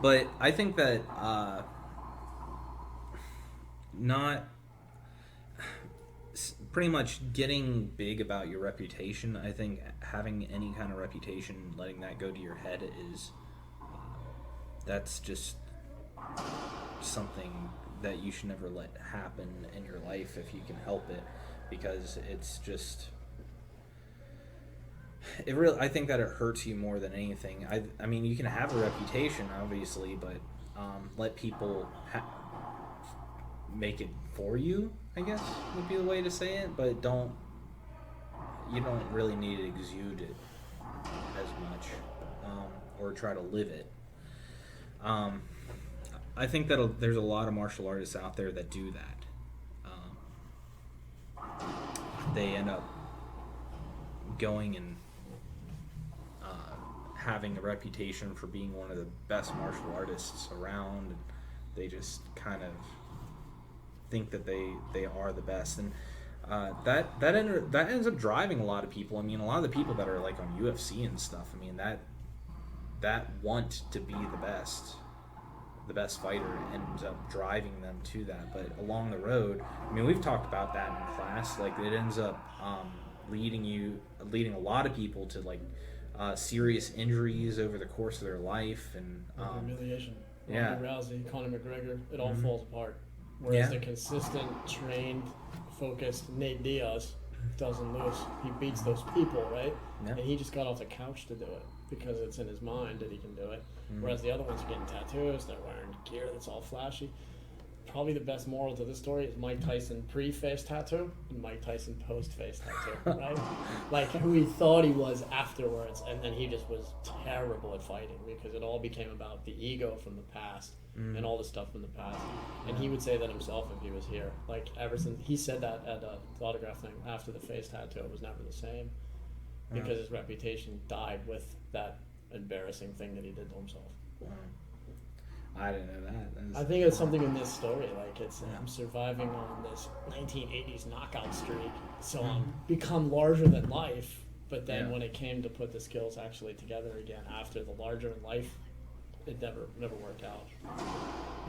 But I think that not pretty much getting big about your reputation. I think having any kind of reputation, letting that go to your head is that's just something that you should never let happen in your life if you can help it, because it's just it really. I think that it hurts you more than anything. I mean, you can have a reputation, obviously, but let people make it for you, I guess would be the way to say it. But you don't really need to exude it as much, or try to live it. Um, I think that there's a lot of martial artists out there that do that. They end up going and having a reputation for being one of the best martial artists around. And they just kind of think that they are the best, and that ends up driving a lot of people. I mean, a lot of the people that are like on UFC and stuff. I mean, that want to be the best fighter ends up driving them to that. But along the road, I mean, we've talked about that in class. Like, it ends up leading a lot of people to like serious injuries over the course of their life, and humiliation. Yeah. Ronda Rousey, Conor McGregor, it all falls apart. Whereas the consistent, trained, focused Nate Diaz doesn't lose. He beats those people, right? Yeah. And he just got off the couch to do it because it's in his mind that he can do it. Whereas the other ones are getting tattoos, they're wearing gear that's all flashy. Probably the best moral to this story is Mike Tyson pre-face tattoo and Mike Tyson post-face tattoo, right? Like, who he thought he was afterwards, and then he just was terrible at fighting because it all became about the ego from the past and all the stuff from the past. And he would say that himself if he was here. Like, ever since he said that at the autograph thing after the face tattoo, it was never the same because his reputation died with that embarrassing thing that he did to himself. I didn't know that. I think it's something in this story. Like, it's I'm surviving on this 1980s knockout streak, so I'm become larger than life. But then when it came to put the skills actually together again after the larger than life, it never worked out.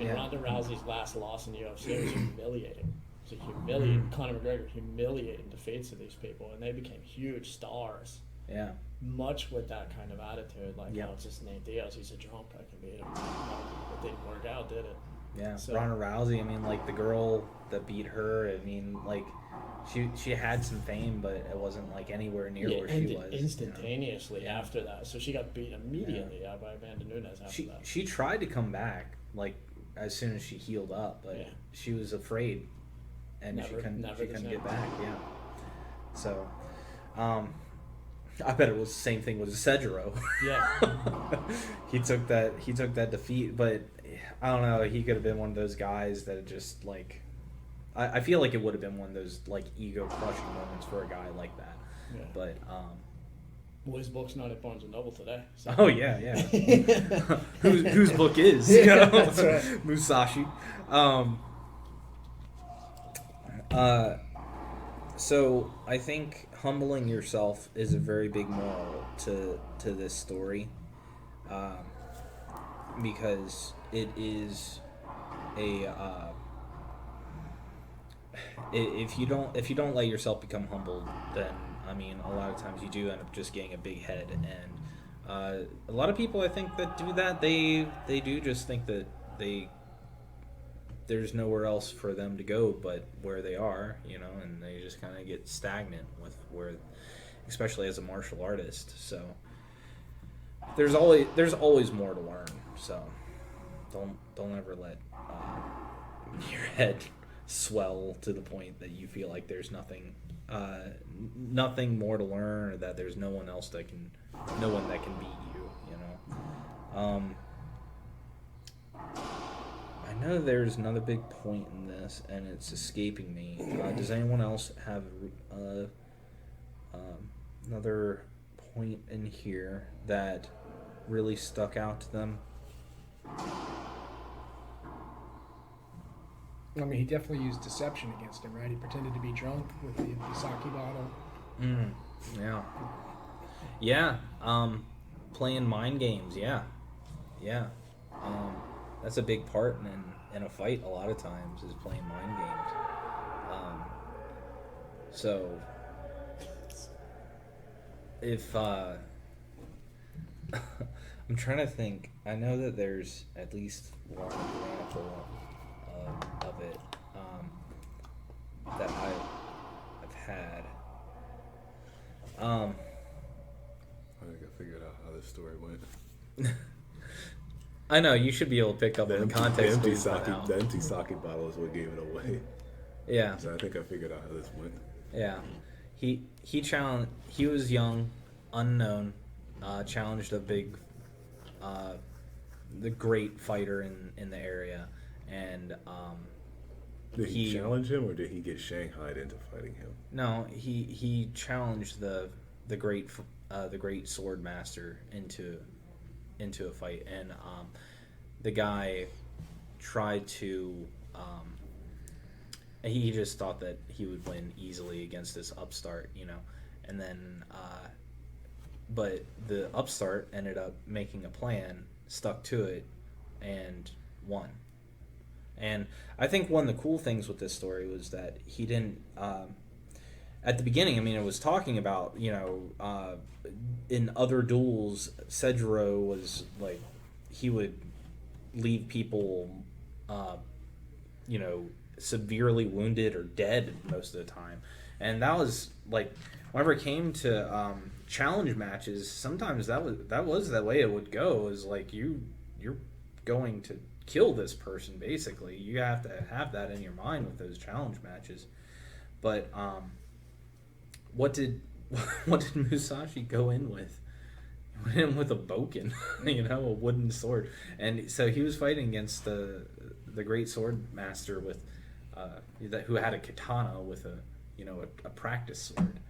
And Ronda Rousey's last loss in the UFC was humiliating. It was a humiliating. Conor McGregor humiliating defeats of these people, and they became huge stars. Yeah. Much with that kind of attitude, like, oh, it's just Nate Diaz, he's a drunk, I can beat him. It didn't work out, did it? Yeah, So, Ronda Rousey, I mean, like, the girl that beat her, I mean, like, she had some fame, but it wasn't, like, anywhere near where she was. Instantaneously after that. So she got beat immediately by Amanda Nunes after that. She tried to come back, like, as soon as she healed up, but she was afraid, and she couldn't get back, So, I bet it was the same thing with Cedro. Yeah. he took that defeat, but I don't know. He could have been one of those guys that just like. I feel like it would have been one of those like ego crushing moments for a guy like that. Yeah. But well, his book's not at Barnes and Noble today. So. Oh yeah. whose book is? You know? That's right. Musashi. So I think humbling yourself is a very big moral to this story, because it is a if you don't let yourself become humbled, then I mean a lot of times you do end up just getting a big head, and a lot of people I think that do that they do just think that there's nowhere else for them to go but where they are, you know, and they just kind of get stagnant with where, especially as a martial artist. So there's always more to learn. So don't ever let your head swell to the point that you feel like there's nothing more to learn, or that there's no one that can beat you. You know. I know there's another big point in this, and it's escaping me. Does anyone else have another point in here that really stuck out to them? I mean, he definitely used deception against him, right? He pretended to be drunk with the sake bottle. Yeah. Yeah. Playing mind games. Yeah. That's a big part in a fight. A lot of times is playing mind games. So if I'm trying to think, I know that there's at least one example of it that I've had. I think I figured out how this story went. I know you should be able to pick up on the context. The empty sake bottle is what gave it away. Yeah. So I think I figured out how this went. Yeah. He challenged. He was young, unknown, challenged a big, the great fighter in the area, and did he challenge him, or did he get shanghaied into fighting him? No, he challenged the great sword master into a fight, and the guy tried to. He just thought that he would win easily against this upstart, and then, but the upstart ended up making a plan, stuck to it, and won. And I think one of the cool things with this story was that he didn't. At the beginning, I mean, it was talking about, in other duels, Sejiro was like, he would leave people, severely wounded or dead most of the time. And that was like, whenever it came to challenge matches, sometimes that was the way it would go. Is like you're going to kill this person, basically. You have to have that in your mind with those challenge matches. But what did Musashi go in with? He went in with a bokken, a wooden sword, and so he was fighting against the great sword master with who had a katana with a practice sword,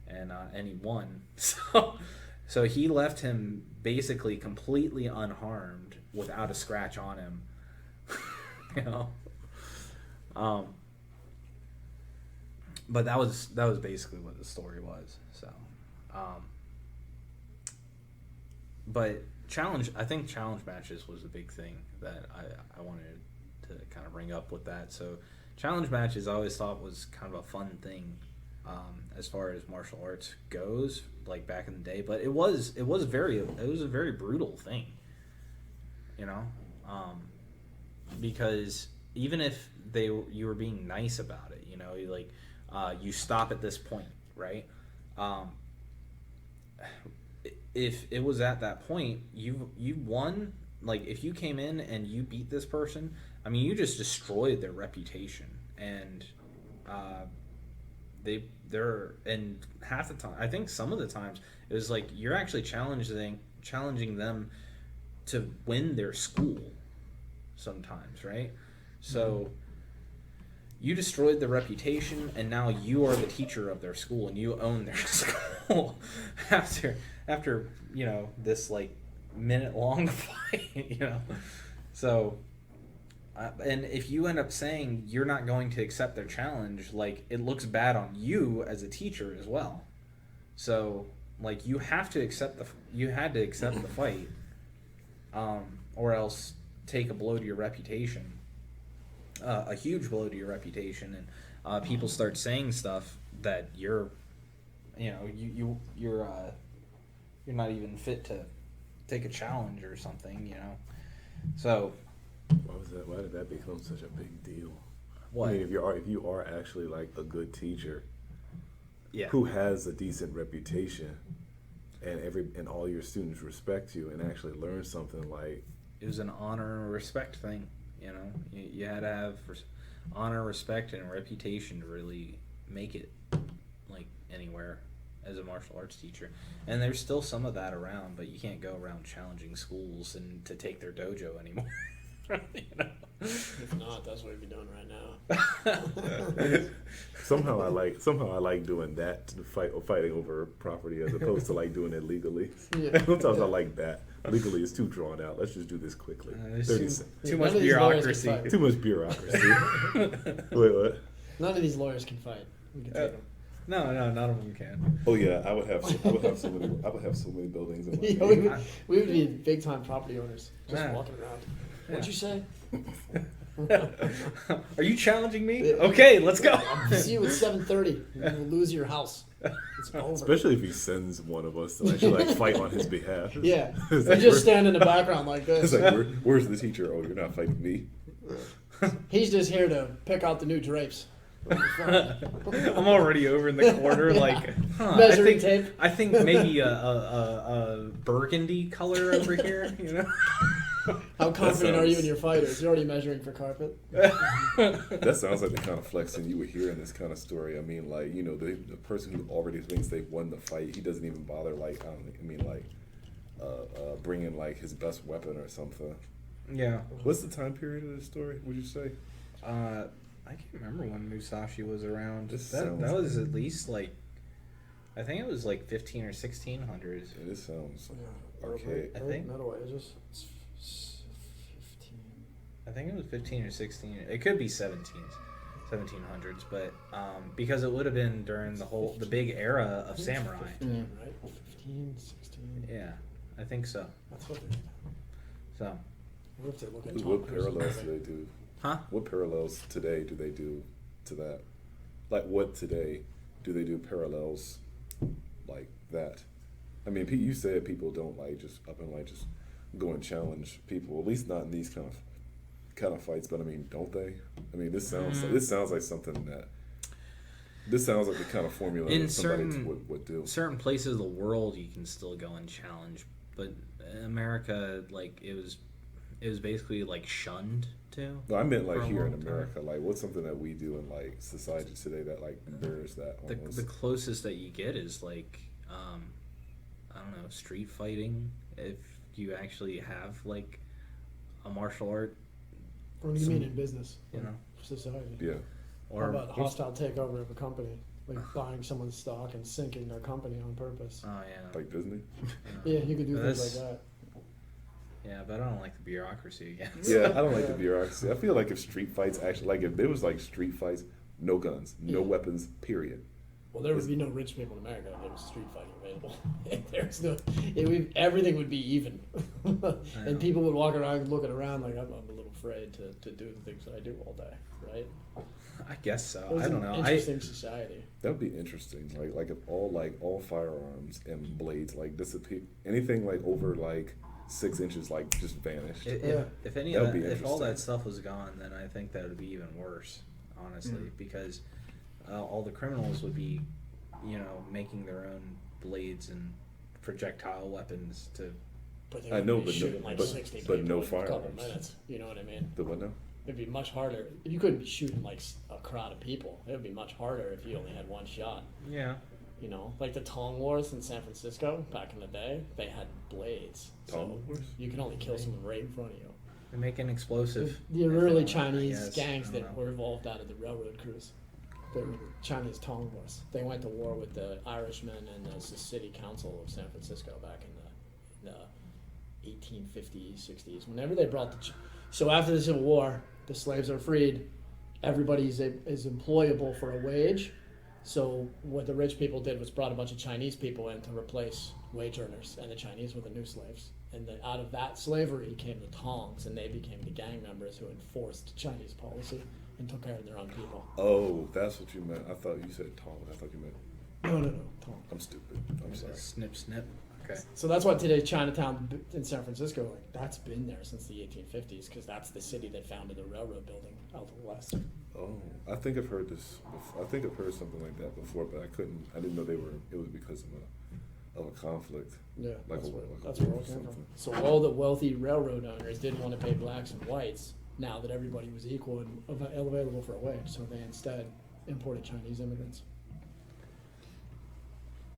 and he won. So he left him basically completely unharmed without a scratch on him. But that was basically what the story was. So, but I think challenge matches was a big thing that I wanted to kind of bring up with that. So, challenge matches I always thought was kind of a fun thing, as far as martial arts goes, like back in the day. But it was a very brutal thing, because even if you were being nice about it, you stop at this point, right? If it was at that point, you won. Like, if you came in and you beat this person, I mean, you just destroyed their reputation, and they're and half the time, I think some of the times, it was like you're actually challenging them to win their school. Sometimes, right? So you destroyed the reputation, and now you are the teacher of their school, and you own their school after this like minute-long fight, So, and if you end up saying you're not going to accept their challenge, like, it looks bad on you as a teacher as well. So, like, you had to accept the fight, or else take a blow to your reputation, a huge blow to your reputation, and people start saying stuff that you're not even fit to take a challenge or something, So Why did that become such a big deal? What? I mean, if you are actually like a good teacher, yeah, who has a decent reputation, and all your students respect you and actually learn something, like, it was an honor and respect thing. You had to have honor, respect, and reputation to really make it, like, anywhere as a martial arts teacher. And there's still some of that around, but you can't go around challenging schools and to take their dojo anymore. If not, that's what we'd be doing right now. Somehow I like doing that, fighting over property, as opposed to like doing it legally. Yeah. Sometimes I like that. Legally is too drawn out. Let's just do this quickly. Too much bureaucracy. Too much bureaucracy. Wait, what? None of these lawyers can fight. We can take them. No, none of them can. Oh yeah, I would have so many buildings in my Yeah, name. we would be big time property owners just Yeah. walking around. What'd you say? Are you challenging me? Okay, let's go. I'll see you at 7:30. You'll lose your house. It's over. Especially if he sends one of us to actually like fight on his behalf. Yeah. It's We like, just stand in the background like It's this. like, where's the teacher? Oh, you're not fighting me. He's just here to pick out the new drapes. I'm already over in the corner, like Measuring tape. I think maybe a burgundy color over here. You know. How confident are you in sounds- your fighters? You're already measuring for carpet. That sounds like the kind of flexing you would hear in this kind of story. I mean, like, you know, the person who already thinks they've won the fight, he doesn't even bother, like, bringing, like, his best weapon or something. Yeah. What's the time period of the story, would you say? I can't remember when Musashi was around. This That sounds- was at least like, I think it was like 15 or 1600s. Yeah, this sounds Yeah. archaic. I think. Middle Ages. It's 15. I think it was 15 or 16. It could be 1700s, but because it would have been during the big era of samurai. 15, right? 15, 16. Yeah, I think so. That's what they So, we have to look at What Tom Cruise's parallels movie. do they do? huh? What parallels today do they do to that? Like, what today do they do parallels like that? I mean, you said people don't like just up and like just go and challenge people. At least not in these kind of fights. But I mean, don't they? I mean, this sounds like something that. This sounds like the kind of formula In that somebody certain- would do. Certain places of the world you can still go and challenge, but in America, like it was basically like shunned too. No, I meant for like a here in long time. America. Like, what's something that we do in like society today that like mirrors that almost? The closest that you get is like I don't know, street fighting. If you actually have like a martial art, What do you mean in business? you know, Society. yeah. or How about hostile takeover of a company? Like buying someone's stock and sinking their company on purpose. oh yeah, Like Disney. Yeah, you could do But things that's- like that. yeah, but I don't like the bureaucracy again. Yeah, I don't like the bureaucracy. I feel like if street fights actually, like if there was like street fights, no guns, no Yeah. weapons, period. Well, there would be no rich people in America if there was street fighting available. There's no, everything would be even, know. and people would walk around looking around like I'm a little afraid to do the things that I do all day, right? I guess so. It was I don't an know. interesting society. That would be interesting. Like if all firearms and blades like disappear, anything like over like 6 inches like just vanished. Yeah. If any That of would that, be if all that interesting. stuff was gone, then I think that would be even worse, honestly, because all the criminals would be, you know, making their own blades and projectile weapons to. But they I would know, be but no- shooting like but- 60 but people no in a couple firearms. minutes. You know what I mean? The what now? It'd be much harder. You couldn't be shooting like a crowd of people. It would be much harder if you only had one shot. Yeah. You know, like the Tong Wars in San Francisco back in the day, they had blades. Tong Wars? You can only kill someone right in front of you. They make an explosive. The if they early want, I Chinese guess. gangs I don't that know. were evolved out of the railroad crews. They were the Chinese Tong Wars. They went to war with the Irishmen and the City Council of San Francisco back in the 1850s, 60s. Whenever they brought so after the Civil War, the slaves are freed. Everybody is employable for a wage. So what the rich people did was brought a bunch of Chinese people in to replace wage earners, and the Chinese were the new slaves. And out of that slavery came the Tongs, and they became the gang members who enforced Chinese policy and took care of their own people. Oh, that's what you meant. I thought you said Tong. I thought you meant. No, Tong. I'm stupid. I'm sorry. Snip, snip. Okay. So that's why today's Chinatown in San Francisco, like that's been there since the 1850s, because that's the city that founded the railroad building out to the west. Oh, I think I've heard this. I think I've heard something like that before, but I didn't know they were. It was because of a conflict. Yeah, Like that's a- where like a that's where it war all or came from. something. So all the wealthy railroad owners didn't want to pay blacks and whites now that everybody was equal and available for a wage. So they instead imported Chinese immigrants.